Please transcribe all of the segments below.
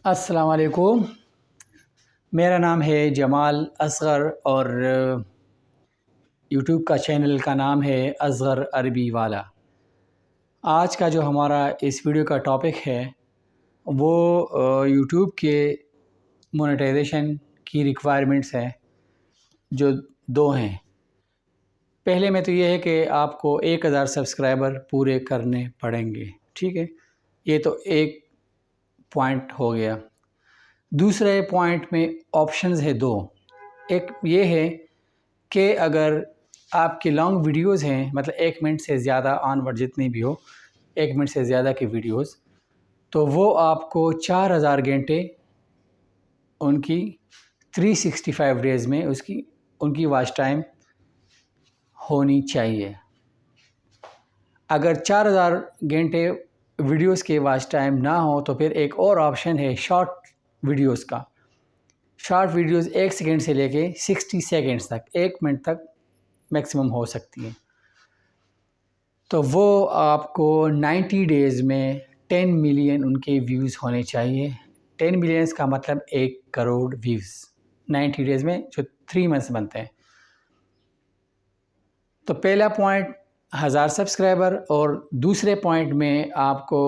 السلام علیکم، میرا نام ہے جمال اصغر اور یوٹیوب کا چینل کا نام ہے اصغر عربی والا۔ آج کا جو ہمارا اس ویڈیو کا ٹاپک ہے وہ یوٹیوب کے مونیٹائزیشن کی ریکوائرمنٹس ہے جو دو ہیں۔ پہلے میں تو یہ ہے کہ آپ کو 1000 سبسکرائبر پورے کرنے پڑیں گے، ٹھیک ہے، یہ تو ایک پوائنٹ ہو گیا۔ دوسرے پوائنٹ میں آپشنز ہے دو۔ ایک یہ ہے کہ اگر آپ کی لانگ ویڈیوز ہیں، مطلب 1 منٹ سے زیادہ آن ورڈ جتنی بھی ہو، 1 منٹ سے زیادہ کی ویڈیوز، تو وہ آپ کو 4000 گھنٹے ان کی 365 ڈیز میں ان کی واچ ٹائم ہونی چاہیے۔ اگر 4000 گھنٹے ویڈیوز کے واچ ٹائم نہ ہو تو پھر ایک اور آپشن ہے شارٹ ویڈیوز کا۔ شارٹ ویڈیوز 1 سیکنڈ سے لے کے 60 سیکنڈز تک، 1 منٹ تک میکسیمم ہو سکتی ہیں، تو وہ آپ کو 90 ڈیز میں 10 ملین ان کے ویوز ہونے چاہیے۔ 10 ملینز کا مطلب 1 کروڑ ویوز 90 ڈیز میں، جو 3 منتھس بنتے ہیں۔ تو پہلا پوائنٹ 1000 سبسکرائبر، اور دوسرے پوائنٹ میں آپ کو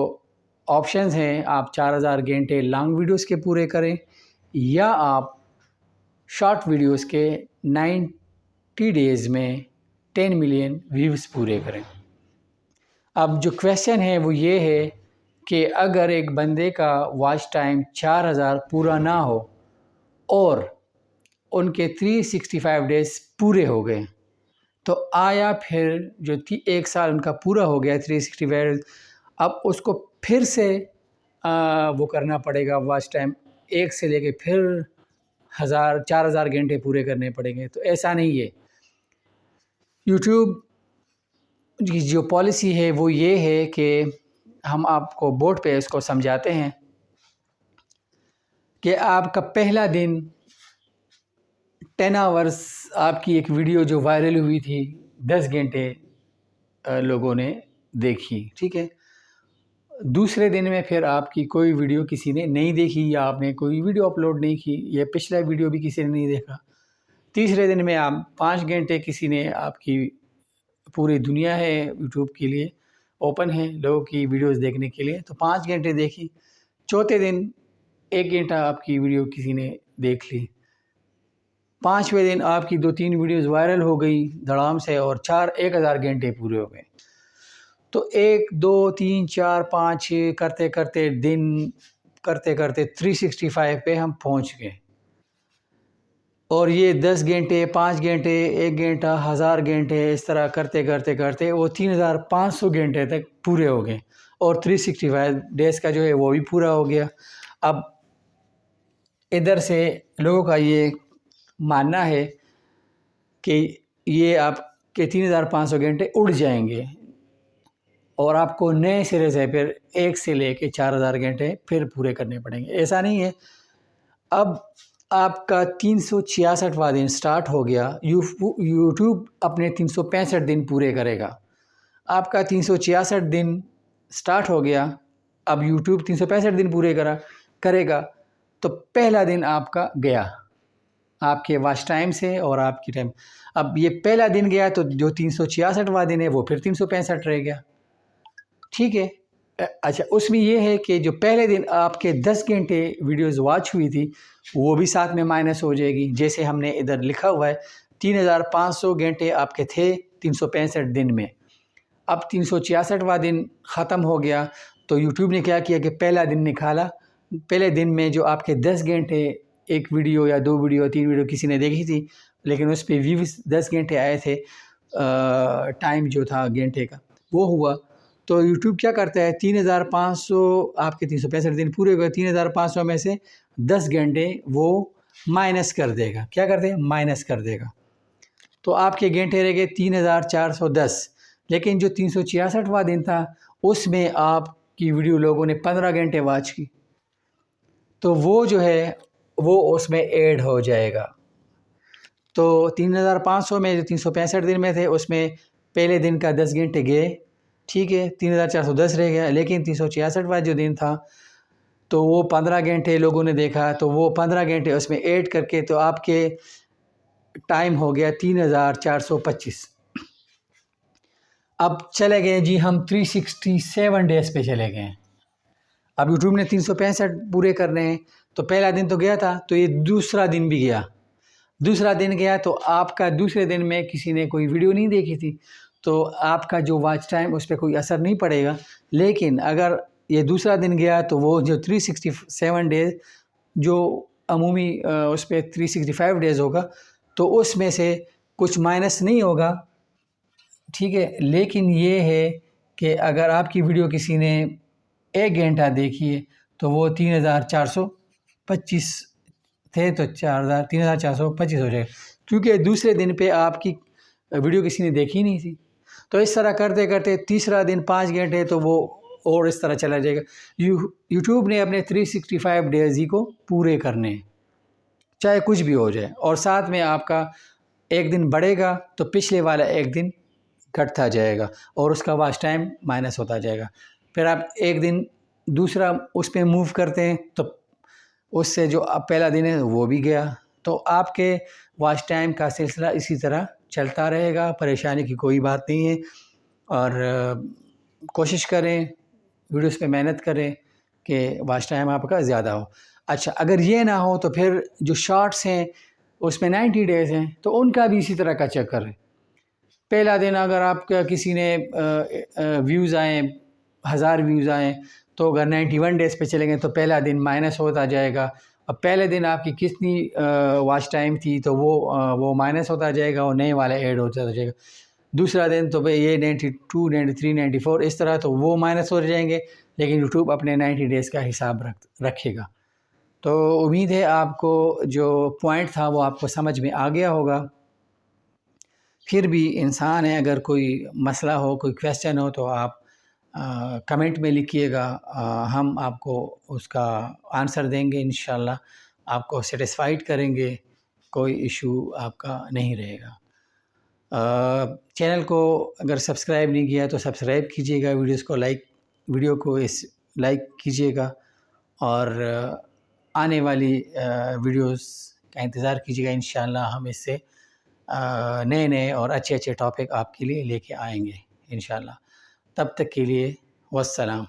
آپشنز ہیں، آپ 4000 گھنٹے لانگ ویڈیوز کے پورے کریں یا آپ شارٹ ویڈیوز کے 90 ڈیز میں 10 ملین ویوز پورے کریں۔ اب جو کویسچن ہے وہ یہ ہے کہ اگر ایک بندے کا واچ ٹائم 4000 پورا نہ ہو اور ان کے 365 ڈیز پورے ہو گئے، تو آیا پھر جو 1 سال ان کا پورا ہو گیا 365 ڈیز، اب اس کو پھر سے وہ کرنا پڑے گا، واچ ٹائم 1 سے لے کے پھر 4000 گھنٹے پورے کرنے پڑیں گے؟ تو ایسا نہیں ہے۔ یوٹیوب کی جو پالیسی ہے وہ یہ ہے کہ ہم آپ کو بورڈ پہ اس کو سمجھاتے ہیں کہ آپ کا پہلا دن 10 آورز آپ کی ایک ویڈیو جو وائرل ہوئی تھی 10 گھنٹے لوگوں نے دیکھی، ٹھیک ہے۔ دوسرے دن میں پھر آپ کی کوئی ویڈیو کسی نے نہیں دیکھی، یا آپ نے کوئی ویڈیو اپلوڈ نہیں کی، یا پچھلا ویڈیو بھی کسی نے نہیں دیکھا۔ تیسرے دن میں آپ 5 گھنٹے کسی نے، آپ کی پوری دنیا ہے یوٹیوب کے لیے اوپن ہے لوگوں کی ویڈیوز دیکھنے کے لیے، تو 5 گھنٹے دیکھی۔ چوتھے دن 1 گھنٹہ آپ کی ویڈیو کسی نے دیکھ لی۔ 5ویں دن آپ کی 2-3 ویڈیوز وائرل ہو گئی دھڑام سے، اور 1000 گھنٹے پورے ہو گئے۔ تو 1 2 3 4 5 کرتے کرتے 365 پہ ہم پہنچ گئے، اور یہ 10 گھنٹے 5 گھنٹے 1 گھنٹہ 1000 گھنٹے اس طرح کرتے کرتے کرتے وہ 3500 گھنٹے تک پورے ہو گئے، اور 365 ڈیز کا جو ہے وہ بھی پورا ہو گیا۔ اب ادھر سے لوگوں کا یہ ماننا ہے کہ یہ آپ کے 3500 گھنٹے اڑ جائیں گے، اور آپ کو نئے سرے سے پھر 1 سے لے کے 4000 گھنٹے پھر پورے کرنے پڑیں گے۔ ایسا نہیں ہے۔ اب آپ کا 366واں دن سٹارٹ ہو گیا، یوٹیوب اپنے 365 دن پورے کرے گا۔ آپ کا 366 دن سٹارٹ ہو گیا، اب یوٹیوب 365 دن پورے کرے گا، تو پہلا دن آپ کا گیا آپ کے واچ ٹائم سے اور آپ کی ٹائم۔ اب یہ پہلا دن گیا تو جو 366واں دن ہے وہ پھر 365 رہ گیا، ٹھیک ہے۔ اچھا، اس میں یہ ہے کہ جو پہلے دن آپ کے 10 گھنٹے ویڈیوز واچ ہوئی تھی وہ بھی ساتھ میں مائنس ہو جائے گی، جیسے ہم نے ادھر لکھا ہوا ہے 3500 گھنٹے آپ کے تھے 365 دن میں۔ اب 366واں دن ختم ہو گیا، تو یوٹیوب نے کیا کیا کہ پہلا دن نکالا۔ پہلے دن میں جو آپ کے 10 گھنٹے ایک ویڈیو یا 2 ویڈیو 3 ویڈیو کسی نے دیکھی تھی، لیکن اس پہ ویوز 10 گھنٹے آئے تھے، ٹائم جو تھا گھنٹے کا وہ ہوا، تو یوٹیوب کیا کرتا ہے 3500 آپ کے 365 دن پورے ہوئے، 3500 میں سے 10 گھنٹے وہ مائنس کر دے گا۔ کیا کر دے؟ مائنس کر دے گا، تو آپ کے گھنٹے رہ گئے 3410۔ لیکن جو 366واں دن تھا اس میں آپ کی ویڈیو لوگوں نے 15 گھنٹے واچ کی، تو وہ جو ہے وہ اس میں ایڈ ہو جائے گا۔ تو 3500 میں جو 365 دن میں تھے اس میں پہلے دن کا 10 گھنٹے گئے، ٹھیک ہے، 3410 رہ گیا۔ لیکن 366واں جو دن تھا تو وہ 15 گھنٹے لوگوں نے دیکھا، تو وہ 15 گھنٹے اس میں ایڈ کر کے تو آپ کے ٹائم ہو گیا 3425۔ اب چلے گئے جی ہم 367 ڈیز پہ چلے گئے۔ اب یوٹیوب نے 365 پورے کرنے ہیں، تو پہلا دن تو گیا تھا، تو یہ دوسرا دن بھی گیا۔ دوسرا دن گیا تو آپ کا دوسرے دن میں کسی نے کوئی ویڈیو نہیں دیکھی تھی، تو آپ کا جو واچ ٹائم اس پہ کوئی اثر نہیں پڑے گا۔ لیکن اگر یہ دوسرا دن گیا تو وہ جو 367 ڈیز جو عمومی اس پہ 365 ڈیز ہوگا، تو اس میں سے کچھ مائنس نہیں ہوگا، ٹھیک ہے۔ لیکن یہ ہے کہ اگر آپ کی ویڈیو کسی نے 1 گھنٹہ دیکھی ہے تو وہ 3425 تھے، تو 3425 ہو جائے، کیونکہ دوسرے دن پہ آپ کی ویڈیو کسی نے دیکھی نہیں تھی۔ تو اس طرح کرتے کرتے تیسرا دن 5 گھنٹے، تو وہ اور اس طرح چلا جائے گا۔ یوٹیوب نے اپنے 365 ڈیز ہی کو پورے کرنے ہیں، چاہے کچھ بھی ہو جائے، اور ساتھ میں آپ کا ایک دن بڑھے گا تو پچھلے والا ایک دن گھٹتا جائے گا، اور اس کا واچ ٹائم مائنس ہوتا جائے گا۔ پھر آپ ایک دن دوسرا اس پہ موو کرتے ہیں تو اس سے جو پہلا دن ہے وہ بھی گیا، تو آپ کے واچ ٹائم کا سلسلہ اسی طرح چلتا رہے گا، پریشانی کی کوئی بات نہیں ہے۔ اور کوشش کریں، ویڈیوز پہ محنت کریں کہ واچ ٹائم آپ کا زیادہ ہو۔ اچھا، اگر یہ نہ ہو تو پھر جو شارٹس ہیں اس میں 90 ڈیز ہیں، تو ان کا بھی اسی طرح کا چیک کریں۔ پہلا دن اگر آپ کا کسی نے ویوز آئیں، 1000 ویوز آئیں، تو اگر 91 ڈیز پہ چلیں گے تو پہلا دن مائنس ہوتا جائے گا۔ اب پہلے دن آپ کی کتنی واچ ٹائم تھی تو وہ مائنس ہوتا جائے گا، اور نئے والا ایڈ ہوتا جائے گا۔ دوسرا دن تو بھئی یہ 92 93 94 اس طرح، تو وہ مائنس ہو جائیں گے، لیکن یوٹیوب اپنے 90 ڈیز کا حساب رکھے گا۔ تو امید ہے آپ کو جو پوائنٹ تھا وہ آپ کو سمجھ میں آ گیا ہوگا۔ پھر بھی انسان ہے، اگر کوئی مسئلہ ہو، کوئی کویسچن ہو، تو آپ کمنٹ میں لکھیے گا، ہم آپ کو اس کا آنسر دیں گے انشاءاللہ، آپ کو سیٹسفائیڈ کریں گے، کوئی ایشو آپ کا نہیں رہے گا۔ چینل کو اگر سبسکرائب نہیں کیا تو سبسکرائب کیجیے گا، ویڈیو کو لائک کیجیے گا، اور آنے والی ویڈیوز کا انتظار کیجیے گا۔ انشاءاللہ ہم اس سے نئے نئے اور اچھے اچھے ٹاپک آپ کے لیے لے کے آئیں گے انشاءاللہ۔ تب تک کے لیے والسلام۔